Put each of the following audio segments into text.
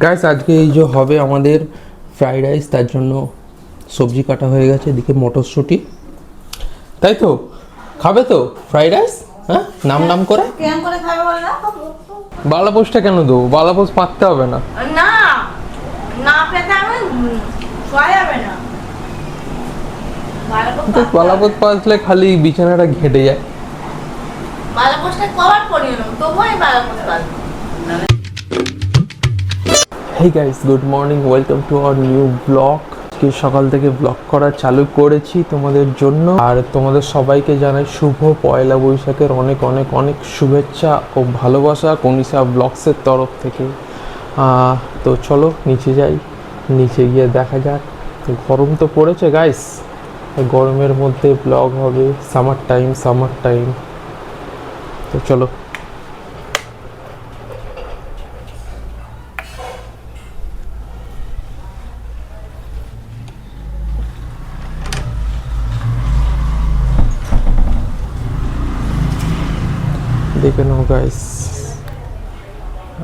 Guys আজকে এই যে হবে আমাদের ফ্রাইড রাইস, তার জন্য সবজি কাটা হয়ে গেছে, এদিকে মটরশুঁটি। তাই তো খাবে তো ফ্রাইড রাইস? হ্যাঁ, নাম নাম করে কেমন করে খাবে বল না? বালাপোষটা কেন দেবো? বালাপোষ পাততে হবে না। না না পেতে আমি শোয়া যাবে না। বালাপোষ পাতলে খালি বিছানাটা ঘেঁটে যায়। বালাপোষটা কভার করিয়ে নেব, তবুও আমি বালাপোষ পাবো। Hey guys, good morning, welcome to our new blog. আজকে সকাল থেকে ব্লগ করা চালু করেছি তোমাদের জন্য, আর তোমাদের সবাইকে জানাই শুভ পয়লা বৈশাখের অনেক অনেক অনেক শুভেচ্ছা ও ভালোবাসা কনিশা ব্লগসের তরফ থেকে। তো চলো নিচে যাই, নিচে গিয়ে দেখা যাক। তো গরম তো পড়েছে গাইস, গরমের মধ্যে ব্লগ হবে, সামার টাইম। তো চলো। দেখে নাও গাইস,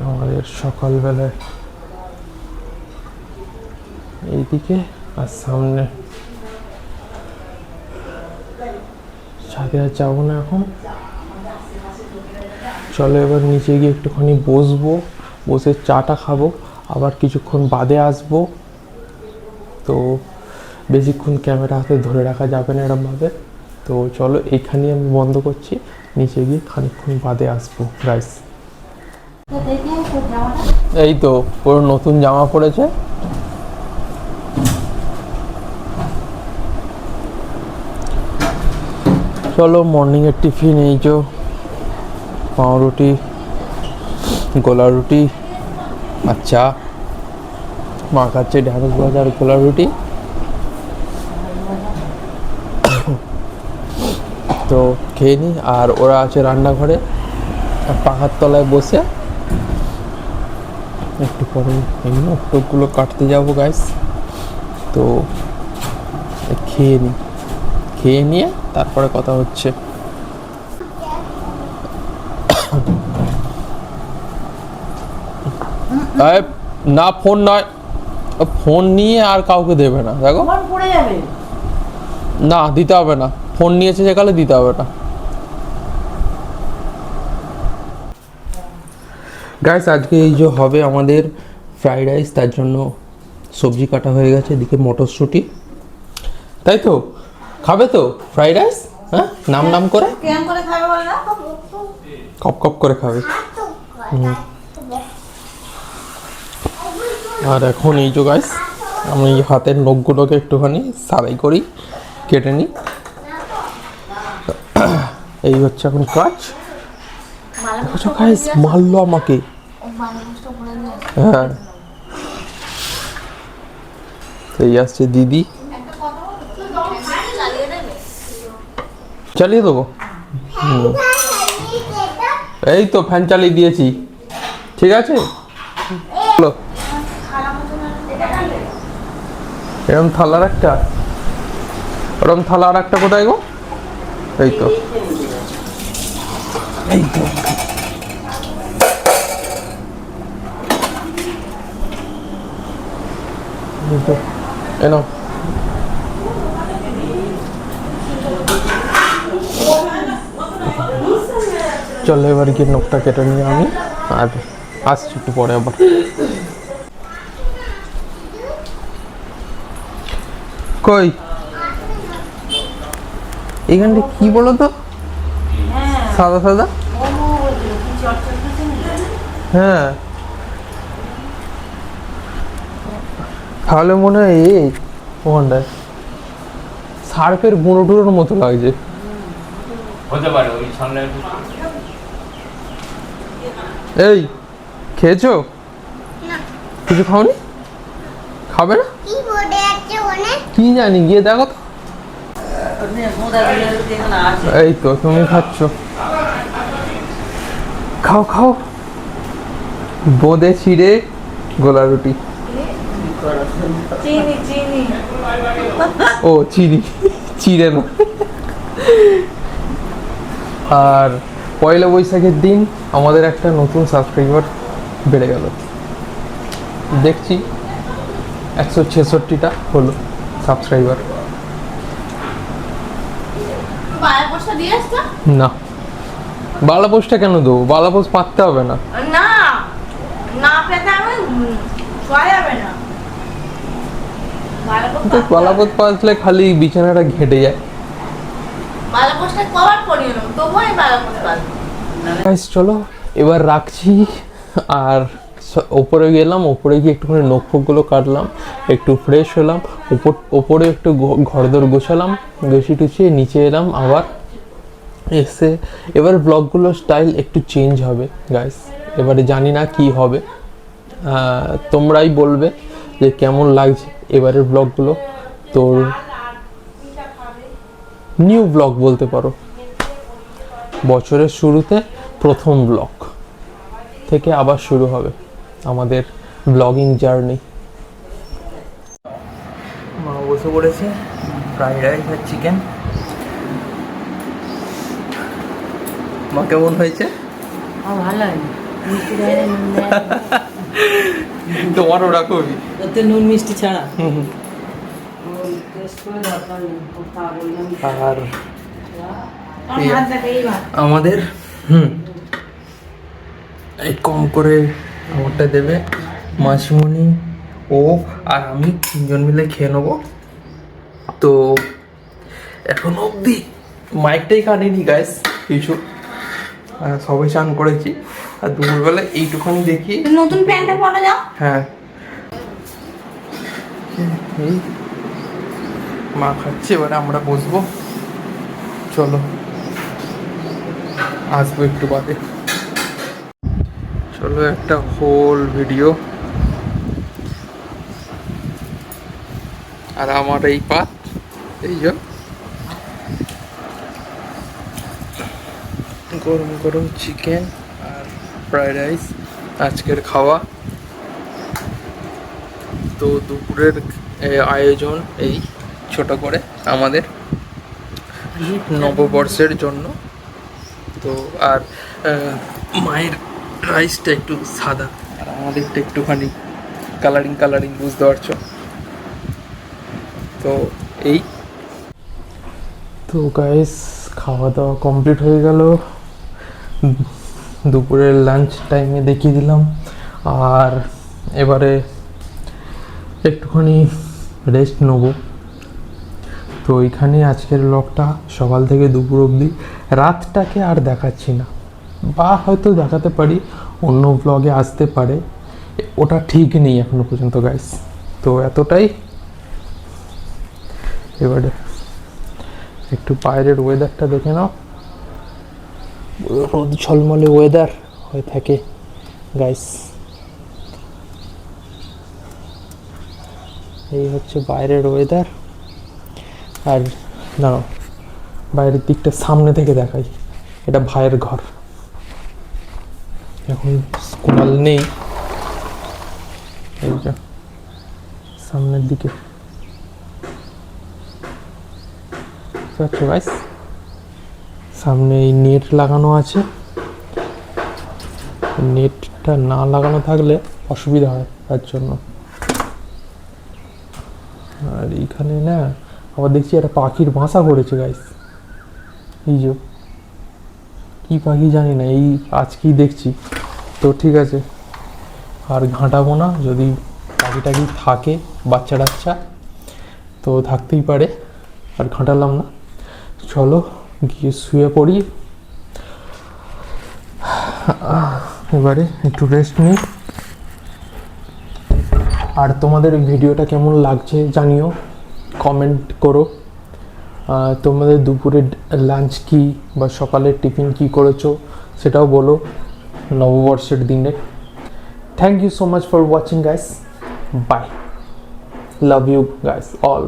আমাদের সকালবেলায় এইদিকে আর সামনে। ছাদে আর যাবো না এখন, চলো এবার নিচে গিয়ে একটুখানি বসবো, বসে চাটা খাবো, আবার কিছুক্ষণ বাদে আসবো। তো বেশিক্ষণ ক্যামেরা হাতে ধরে রাখা যাবে না এরমভাবে। তো চলো এইখানেই আমি বন্ধ করছি, নিচে গিয়ে খানিকক্ষণ বাদে আসবো গাইস। এই তো পুরো নতুন জামা পড়েছে। চলো মর্নিংয়ের টিফিন এই যে পাউরুটি, গোলা রুটি আর চা। মা খাচ্ছে ঢ্যাঁড়স ভাজা আর গোলা রুটি। তো খেয়ে নিই, আর ওরা আছে রান্নাঘরে পাখার তলায় বসে। একটু পরে এই নখগুলো কাটতে যাবো গাইস। তো খেয়ে নিই, খেয়ে নিয়ে তারপরে কথা হচ্ছে। না ফোন নয়, ফোন নিয়ে আর কাউকে দেবে না। দেখো পড়ে যাবে না, দিতে হবে না, ফোন নিয়েছে যেকালে দিতে হবে না। গাইস আজকে এই যে হবে আমাদের ফ্রাইড রাইস, তার জন্য সবজি কাটা হয়ে গেছে, এদিকে মটরশুঁটি। তাই তো খাবে তো ফ্রাইড রাইস? হ্যাঁ, নাম নাম করে কেমন করে খাবে বল না? কপ কপ করে খাবে। আর এখন এই যে গাইস, আমি হাতের নখগুলোকে একটুখানি সারাই করি, কেটে নিই। এই হচ্ছে এখন কাজ। দেখো গাইস, মারলো আমাকে। হ্যাঁ, এই আসছে দিদি। চালিয়ে দেবো। এই তো ফ্যান চালিয়ে দিয়েছি, ঠিক আছে। চলো, এরম থালার একটা, ওরম থালা আর একটা কোথায় গো? এই তো এই তো এনো। চলো এবার গিয়ে নখটা কেটে নিয়ে আমি আর আসছি একটু পরে আবার। কই এইখানটা কি বলো তো, সাদা সাদা। হ্যাঁ, তাহলে মনে হয় এই ওখানটায় সার্ফের গুঁড়ো টুড়োর মতো লাগছে। হতে পারে ওই সামনে। এই খেয়েছো? কিছু খাওনি? খাবে না? কি জানি, গিয়ে দেখো তো। এই তো তুমি খাচ্ছ, খাও খাও। বোঁদে চিড়ে গোলা রুটি। ও চিনি, চিড়ে না। আর পয়লা বৈশাখের দিন আমাদের একটা নতুন সাবস্ক্রাইবার বেড়ে গেল। দেখছি 166টা হলো সাবস্ক্রাইবার। বালা পোস্টটা দিয়ে আসতো? না, বালা পোস্টটা কেন দেবো? বালা পোস্ট পাততে হবে না। না না পেতে আমি শোয়া যাবে না। বালা পোস্ট বালা পোস্ট পাতলে খালি বিছানাটা ঘেঁটে যায়। বালা পোস্টটা কভার পরিয়ে নেব, তবুও আমি বালা পোস্ট পাবো। গাইস চলো এবার রাখছি। আর ওপরে গেলাম, ওপরে গিয়ে একটুখানি নখ ফোকগুলো কাটলাম, একটু ফ্রেশ হলাম, ওপরে একটু ঘরদোর গোছালাম, গুছিয়ে টুছিয়ে নিচে এলাম আবার। এসে এবার ব্লগগুলোর স্টাইল একটু চেঞ্জ হবে গাইস, এবারে জানি না কি হবে, তোমরাই বলবে যে কেমন লাগছে এবারের ব্লগগুলো। তো নিউ ব্লগ বলতে পারো, বছরের শুরুতে প্রথম ব্লগ থেকে আবার শুরু হবে আমাদের ব্লগিং জার্নি। মা বসে পড়েছে, ফ্রাইড রাইস আর চিকেন। মা কেমন হয়েছে? ভালো হয় মিষ্টি দেয় না, নুন দেয় তোমার ওরা কবি ওতে নুন মিষ্টি ছাড়া। আর আমাদের এই কম করে আমারটা দেবে মাসিমণি, ও আর আমি তিনজন মিলে খেয়ে নেবো। তো এখন অবধি মাইকটাই কাটিনি গাইস কিছু, সবাই চান করেছি। আর দুপুরবেলা এইটুখানি দেখি। নতুন প্যান্টটা পরে যাও। হ্যাঁ এই মা খাচ্ছে, এবারে আমরা বসবো। চলো আসবো একটু বাদে। চলো একটা হোল ভিডিও। আর আমার এই পাত, এই যে গরম গরম চিকেন আর ফ্রাইড রাইস আজকের খাওয়া। তো দুপুরের আয়োজন এই ছোট করে আমাদের নববর্ষের জন্য। তো আর মায়ের রাইসটা একটু সাদা আর আমাদেরটা একটুখানি কালারিং কালারিং, বুঝতে পারছো। তো এই তো গাইস খাওয়া দাওয়া কমপ্লিট হয়ে গেল, দুপুরের লাঞ্চ টাইমে দেখিয়ে দিলাম। আর এবারে একটুখানি রেস্ট নেবো। তো এইখানে আজকের ব্লগটা সকাল থেকে দুপুর অবধি, রাতটাকে আর দেখাচ্ছি না, বা হয়তো দেখাতে পারি, অন্য ব্লগে আসতে পারে, ওটা ঠিক নেই এখনো পর্যন্ত গাইস। তো এতটাই। এবারে একটু বাইরের ওয়েদারটা দেখে নাও, রোদ ঝলমলে ওয়েদার হয়ে থাকে গাইস। এই হচ্ছে বাইরের ওয়েদার। আর দাঁড়াও, বাইরের দিকটা সামনে থেকে দেখাই, এটা ভাইয়ের ঘর। এখন কুণাল নেই, এই যে সামনের দিকে গাইস, সামনে এই নেট লাগানো আছে। নেটটা না লাগানো থাকলে অসুবিধা হয় তার জন্য। আর এইখানে না আবার দেখছি একটা পাখির বাসা করেছে গাইস, এই যে কি পাখি জানি না, এই আজকেই দেখছি। তো ঠিক আছে, আর ঘাঁটাবো না, যদি পাখি টাখি থাকে বাচ্চা টাচ্চা তো থাকতেই পারে, আর ঘাঁটালাম না। চলো গিয়ে শুয়ে পড়ি, এবারে একটু রেস্ট নিই। আর তোমাদের ভিডিওটা কেমন লাগছে জানিও, কমেন্ট করো। তোমাদের দুপুরের লাঞ্চ কি বা সকালের টিফিন কি করেছো সেটাও বলো নববর্ষের দিনে। Thank you so much for watching guys, bye, love you guys all.